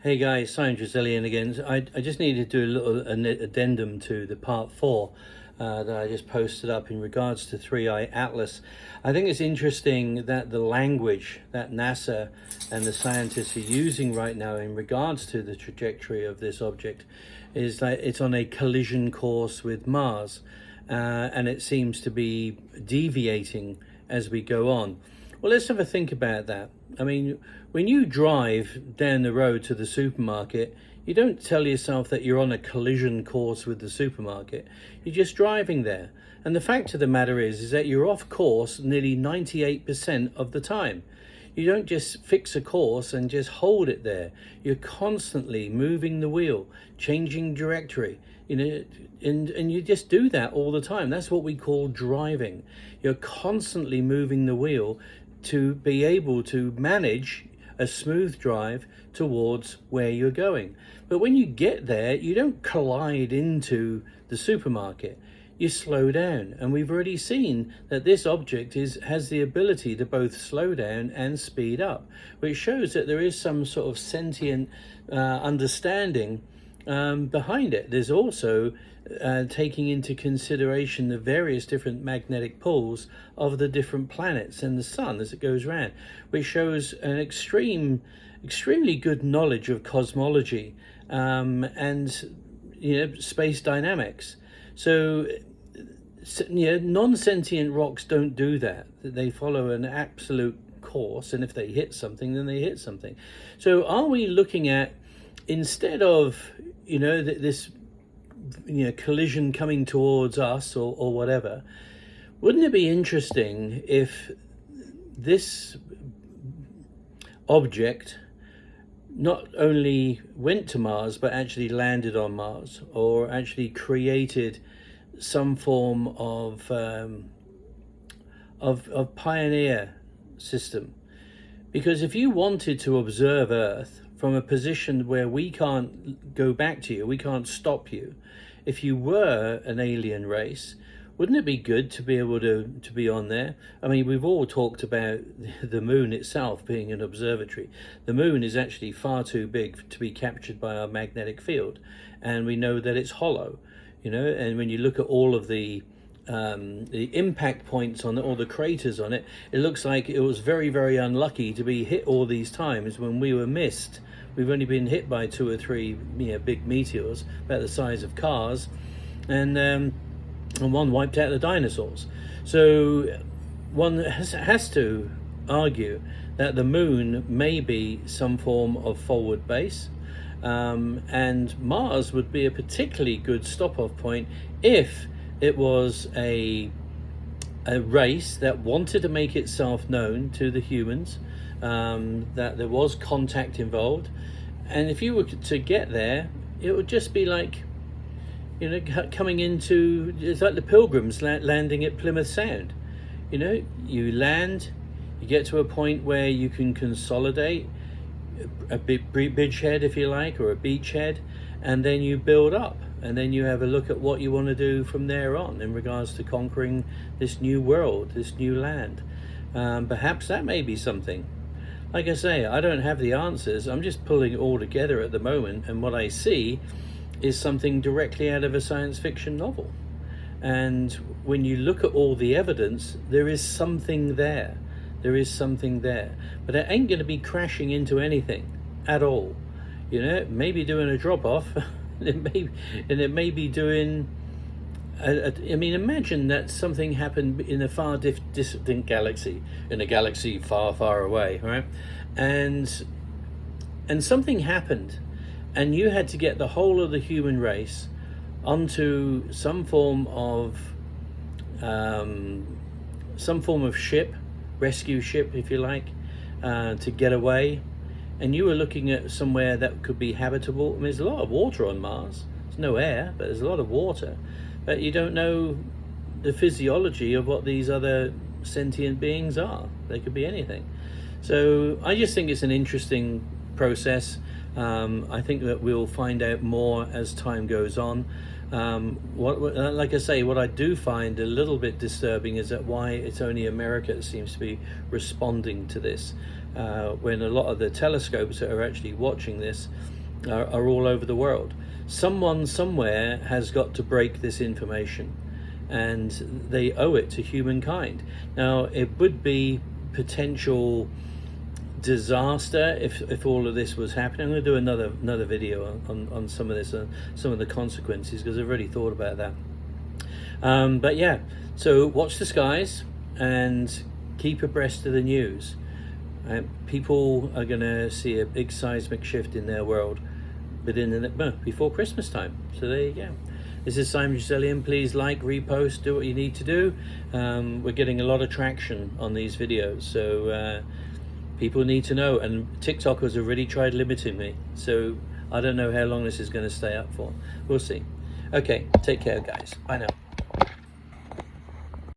Hey guys, Simon Trizelian again. I just needed to do a little addendum to the part 4 that I just posted up in regards to 3iAtlas. I think it's interesting that the language that NASA and the scientists are using right now in regards to the trajectory of this object is that it's on a collision course with Mars, and it seems to be deviating as we go on. Well, let's have a think about that. I mean, when you drive down the road to the supermarket, you don't tell yourself that you're on a collision course with the supermarket. You're just driving there. And the fact of the matter is that you're off course nearly 98% of the time. You don't just fix a course and just hold it there. You're constantly moving the wheel, changing directory, and you just do that all the time. That's what we call driving. You're constantly moving the wheel to be able to manage a smooth drive towards where you're going. But when you get there, you don't collide into the supermarket. You slow down, and we've already seen that this object has the ability to both slow down and speed up, which shows that there is some sort of sentient understanding behind it. There's also taking into consideration the various different magnetic poles of the different planets and the sun as it goes around, which shows an extremely good knowledge of cosmology and space dynamics. So non-sentient rocks don't do that. They follow an absolute course, and if they hit something, then they hit something. So are we looking at, instead of this collision coming towards us or whatever, wouldn't it be interesting if this object not only went to Mars but actually landed on Mars, or actually created some form of pioneer system? Because if you wanted to observe Earth from a position where we can't go back to you, we can't stop you, if you were an alien race, wouldn't it be good to be able to be on there? I mean, we've all talked about the moon itself being an observatory. The moon is actually far too big to be captured by our magnetic field, and we know that it's hollow, and when you look at all of the impact points on it, or the craters on it, it looks like it was very, very unlucky to be hit all these times when we were missed. We've only been hit by 2 or 3 big meteors about the size of cars, and one wiped out the dinosaurs. So one has to argue that the moon may be some form of forward base, and Mars would be a particularly good stop-off point if it was a race that wanted to make itself known to the humans, that there was contact involved. And if you were to get there, it would just be like, coming into, it's like the Pilgrims landing at Plymouth Sound. You land, you get to a point where you can consolidate a bridgehead, if you like, or a beachhead, and then you build up, and then you have a look at what you want to do from there on in regards to conquering this new world, this new land. Perhaps that may be something. Like I say, I don't have the answers. I'm just pulling it all together at the moment, and what I see is something directly out of a science fiction novel. And when you look at all the evidence, there is something there. There is something there. But it ain't going to be crashing into anything at all. It may be doing a drop-off, and it may be doing... I mean, imagine that something happened in a far distant galaxy, in a galaxy far, far away, right? And something happened, and you had to get the whole of the human race onto some form of ship, rescue ship, if you like, to get away. And you were looking at somewhere that could be habitable. I mean, there's a lot of water on Mars. There's no air, but there's a lot of water. But you don't know the physiology of what these other sentient beings are. They could be anything. So I just think it's an interesting process. I think that we'll find out more as time goes on. Like I say, what I do find a little bit disturbing is that why it's only America that seems to be responding to this. when a lot of the telescopes that are actually watching this are all over the world. Someone somewhere has got to break this information, and they owe it to humankind. Now, it would be potential disaster if all of this was happening. I'm going to do another video on some of this, some of the consequences, because I've already thought about that. But yeah, so watch the skies and keep abreast of the news. People are going to see a big seismic shift in their world before Christmas time. So there you go. This is Simon Giselian. Please like, repost, do what you need to do. We're getting a lot of traction on these videos, so people need to know. And TikTok has already tried limiting me, so I don't know how long this is going to stay up for. We'll see. Okay, take care, guys. Bye now.